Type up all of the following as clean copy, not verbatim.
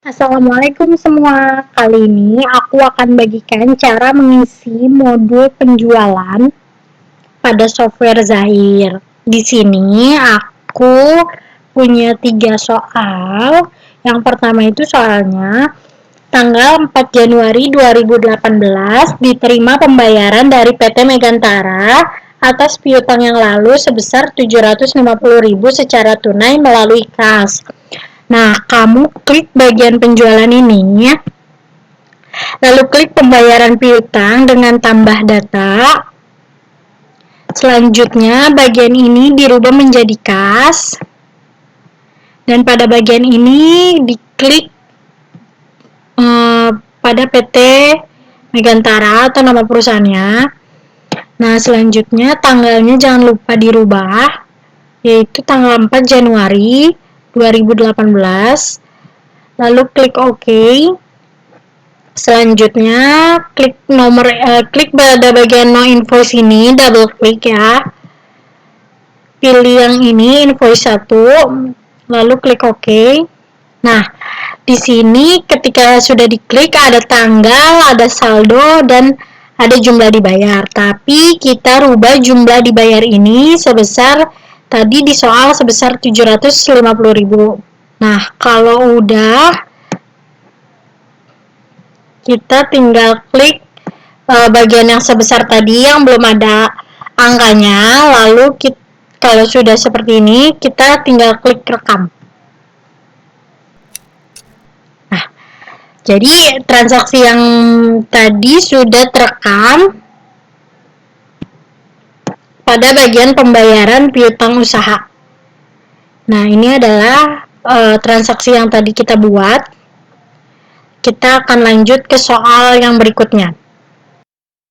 Assalamualaikum semua. Kali ini aku akan bagikan cara mengisi modul penjualan pada software Zahir. Di sini aku punya 3 soal. Yang pertama itu soalnya tanggal 4 Januari 2018 diterima pembayaran dari PT Megantara atas piutang yang lalu sebesar 750.000 secara tunai melalui kas. Nah, kamu klik bagian penjualan ini, lalu klik pembayaran piutang dengan tambah data. Selanjutnya, bagian ini dirubah menjadi kas. Dan pada bagian ini diklik pada PT Megantara atau nama perusahaannya. Nah, selanjutnya tanggalnya jangan lupa dirubah, yaitu tanggal 4 Januari 2018. Lalu klik OK. Selanjutnya klik pada bagian no invoice ini, double klik ya. Pilih yang ini invoice 1, lalu klik OK. Nah, di sini ketika sudah diklik ada tanggal, ada saldo dan ada jumlah dibayar. Tapi kita rubah jumlah dibayar ini sebesar tadi di soal sebesar 750.000. Nah, kalau udah kita tinggal klik bagian yang sebesar tadi yang belum ada angkanya, lalu kalau sudah seperti ini kita tinggal klik rekam. Nah, jadi transaksi yang tadi sudah terekam pada bagian pembayaran piutang usaha. Nah, ini adalah transaksi yang tadi kita buat. Kita akan lanjut ke soal yang berikutnya.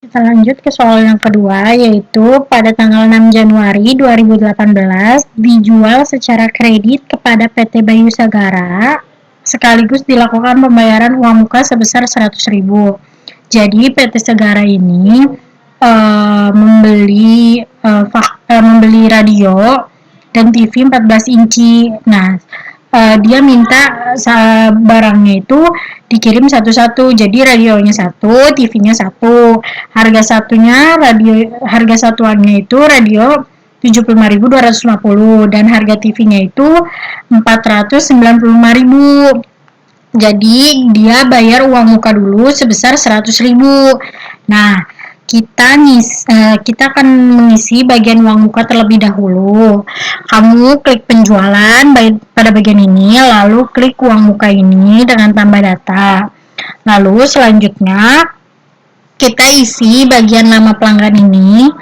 Kita lanjut ke soal yang kedua, yaitu pada tanggal 6 Januari 2018 dijual secara kredit kepada PT Bayu Sagara sekaligus dilakukan pembayaran uang muka sebesar 100.000. Jadi PT Sagara ini membeli radio dan TV 14 inci. Nah, dia minta barangnya itu dikirim satu-satu, jadi radionya satu, TV-nya satu. Harga satuannya itu radio 75.250 dan harga TV-nya itu 495.000. Jadi dia bayar uang muka dulu sebesar 100.000. Nah, kita akan mengisi bagian uang muka terlebih dahulu. Kamu klik penjualan pada bagian ini, lalu klik uang muka ini dengan tambah data. Lalu selanjutnya kita isi bagian nama pelanggan ini,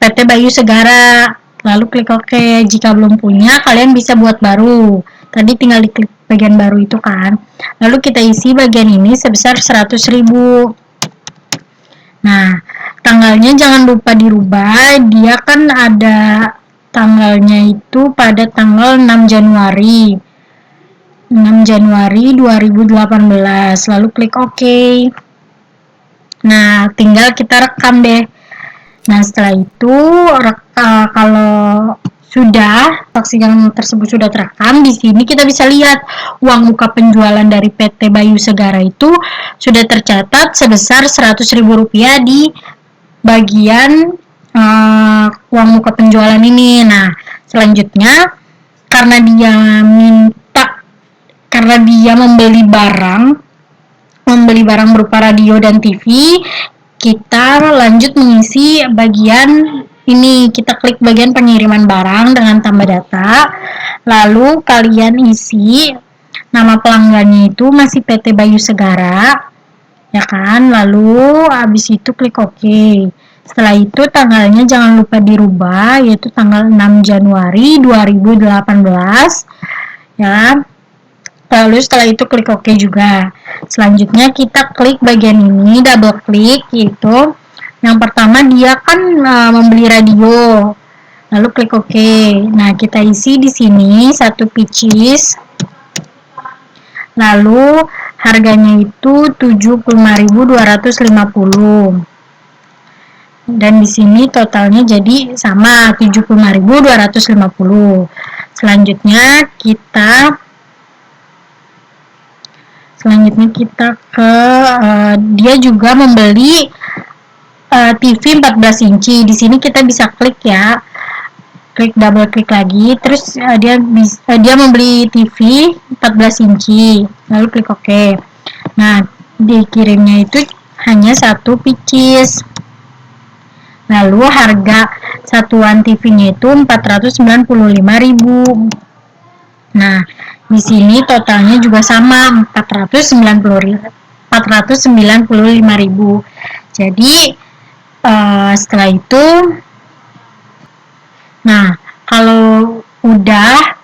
PT Bayu Sagara. Lalu klik OK. Jika belum punya, kalian bisa buat baru. Tadi tinggal diklik bagian baru itu kan. Lalu kita isi bagian ini sebesar 100.000. Nah, tanggalnya jangan lupa dirubah. Dia kan ada tanggalnya itu pada tanggal 6 Januari 2018. Lalu klik OK. Nah, tinggal kita rekam deh. Nah, setelah itu kalau sudah taksiran tersebut sudah terekam, di sini kita bisa lihat uang muka penjualan dari PT Bayu Sagara itu sudah tercatat sebesar Rp100.000 di bagian uang muka penjualan ini. Nah, selanjutnya karena dia membeli barang berupa radio dan TV, kita lanjut mengisi bagian ini. Kita klik bagian pengiriman barang dengan tambah data, lalu kalian isi nama pelanggannya itu masih PT Bayu Sagara, ya kan? Lalu habis itu klik OK. Setelah itu tanggalnya jangan lupa dirubah, yaitu tanggal 6 Januari 2018, ya. Lalu setelah itu klik OK juga. Selanjutnya kita klik bagian ini, double klik, yaitu yang pertama dia kan membeli radio. Lalu klik OK. Nah, kita isi di sini 1 pieces. Lalu harganya itu 75.250. Dan di sini totalnya jadi sama 75.250. Selanjutnya kita Selanjutnya kita ke dia juga membeli TV 14 inci. Di sini kita bisa klik ya, double klik lagi, terus dia membeli TV 14 inci, lalu klik OK. Nah, dikirimnya itu hanya 1 pieces. Lalu harga satuan TV-nya itu 495.000. Nah, di sini totalnya juga sama 495.000. Jadi setelah itu, nah kalau udah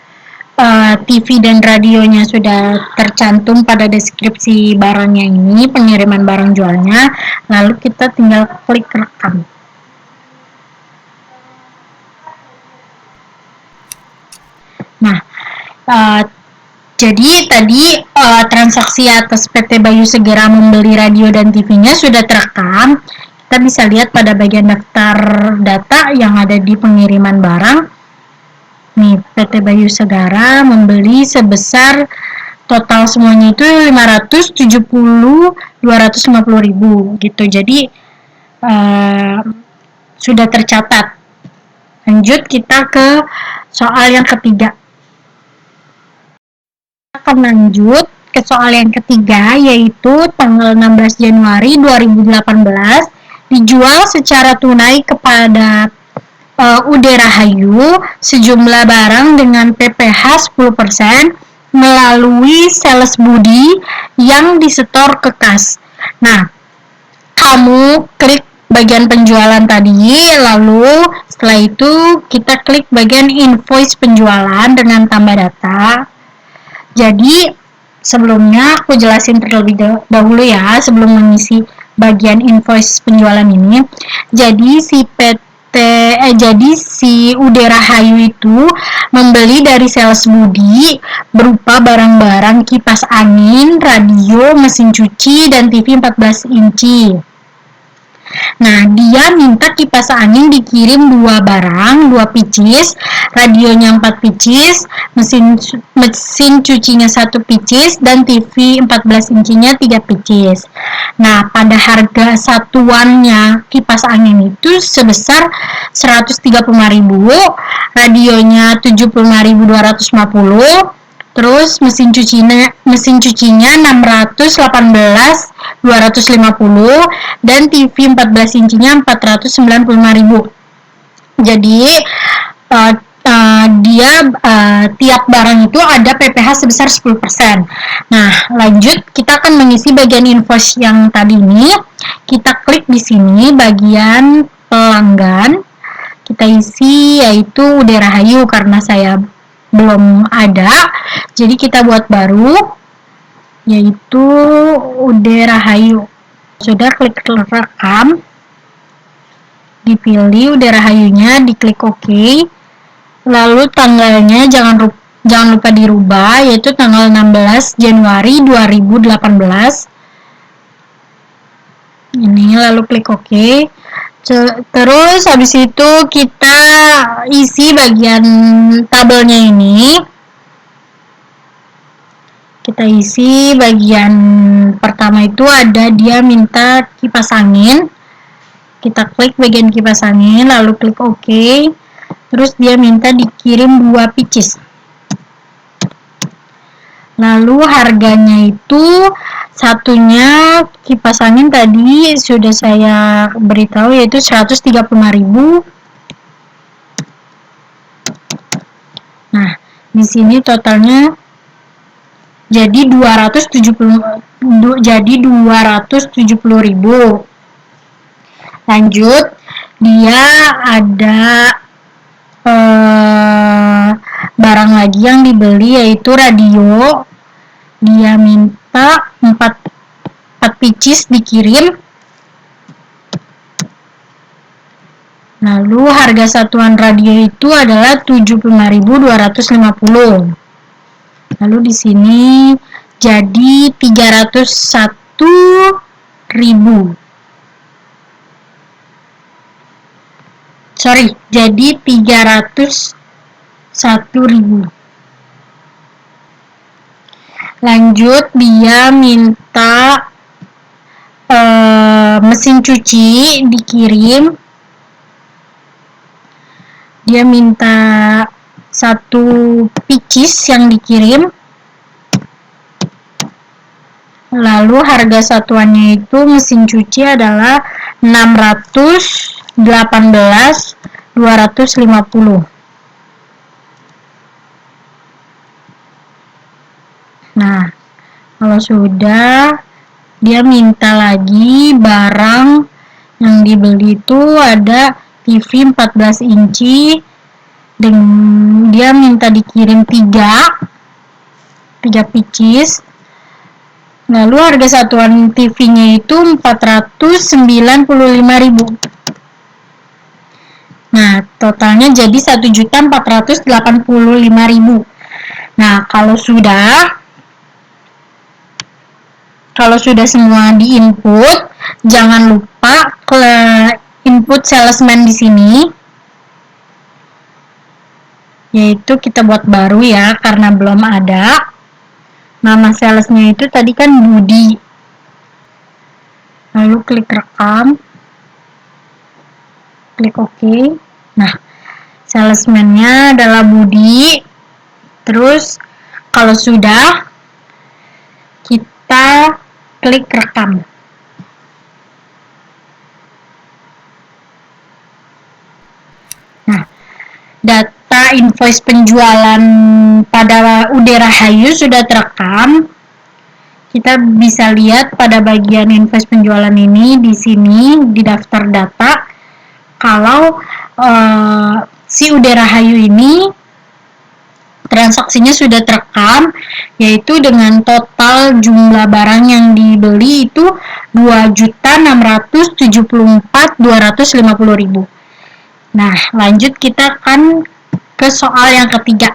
TV dan radionya sudah tercantum pada deskripsi barangnya ini, pengiriman barang jualnya, lalu kita tinggal klik rekam. Nah, jadi tadi transaksi atas PT Bayu Segera membeli radio dan TV-nya sudah terekam. Kita bisa lihat pada bagian daftar data yang ada di pengiriman barang. Nih, PT Bayu Segara membeli sebesar total semuanya itu 570.250.000 gitu. Jadi sudah tercatat. Lanjut kita ke soal yang ketiga. Akan lanjut ke soal yang ketiga, yaitu tanggal 16 Januari 2018 dijual secara tunai kepada UD Rahayu sejumlah barang dengan PPh 10% melalui sales Budi yang disetor ke kas. Nah, kamu klik bagian penjualan tadi, lalu setelah itu kita klik bagian invoice penjualan dengan tambah data. Jadi sebelumnya aku jelasin terlebih dahulu ya, sebelum mengisi bagian invoice penjualan ini. Jadi si UD Rahayu itu membeli dari sales Budi berupa barang-barang kipas angin, radio, mesin cuci, dan TV 14 inci. Nah, dia minta kipas angin dikirim 2 barang, 2 pieces, radionya 4 pieces, mesin cucinya 1 pieces, dan TV 14 incinya 3 pieces. Nah, pada harga satuannya kipas angin itu sebesar 135.000, radionya 75.250, terus mesin cucinya 618.250 dan TV 14 incinya 495.000. Jadi dia tiap barang itu ada PPh sebesar 10%. Nah, lanjut kita akan mengisi bagian invoice yang tadi ini. Kita klik di sini bagian pelanggan. Kita isi yaitu UD Rahayu karena saya belum ada, jadi kita buat baru yaitu UD Rahayu. Sudah klik rekam, dipilih UD Rahayunya, diklik OK, lalu tanggalnya jangan lupa dirubah, yaitu tanggal 16 Januari 2018 ini, lalu klik OK. Terus habis itu kita isi bagian tabelnya ini. Kita isi bagian pertama itu ada dia minta kipas angin. Kita klik bagian kipas angin, lalu klik OK. Terus dia minta dikirim 2 pieces. Lalu harganya itu satunya kipas angin tadi sudah saya beritahu yaitu 135.000. Nah, di sini totalnya jadi 270.000. Lanjut, dia ada barang lagi yang dibeli yaitu radio. Dia minta 4 pieces dikirim. Lalu harga satuan radio itu adalah 75.250. Lalu di sini jadi 301.000. Jadi 301.000. Lanjut, dia minta mesin cuci dikirim. Dia minta 1 pieces yang dikirim. Lalu harga satuannya itu mesin cuci adalah 618.250. Nah, kalau sudah, dia minta lagi barang yang dibeli itu ada TV 14 inci, dan dia minta dikirim 3 pieces. Lalu harga satuan TV-nya itu 495.000. Nah, totalnya jadi 1.485.000. Nah, kalau sudah semua diinput, jangan lupa ke input salesman di sini. Yaitu kita buat baru ya, karena belum ada. Nama salesnya itu tadi kan Budi. Lalu klik rekam. Klik OK. Nah, salesman-nya adalah Budi. Terus, kalau sudah, kita klik rekam. Nah, data invoice penjualan pada UD Rahayu sudah terekam. Kita bisa lihat pada bagian invoice penjualan ini di sini di daftar data kalau si UD Rahayu ini transaksinya sudah terekam, yaitu dengan total jumlah barang yang dibeli itu 2.674.250.000. Nah, lanjut kita akan ke soal yang ketiga.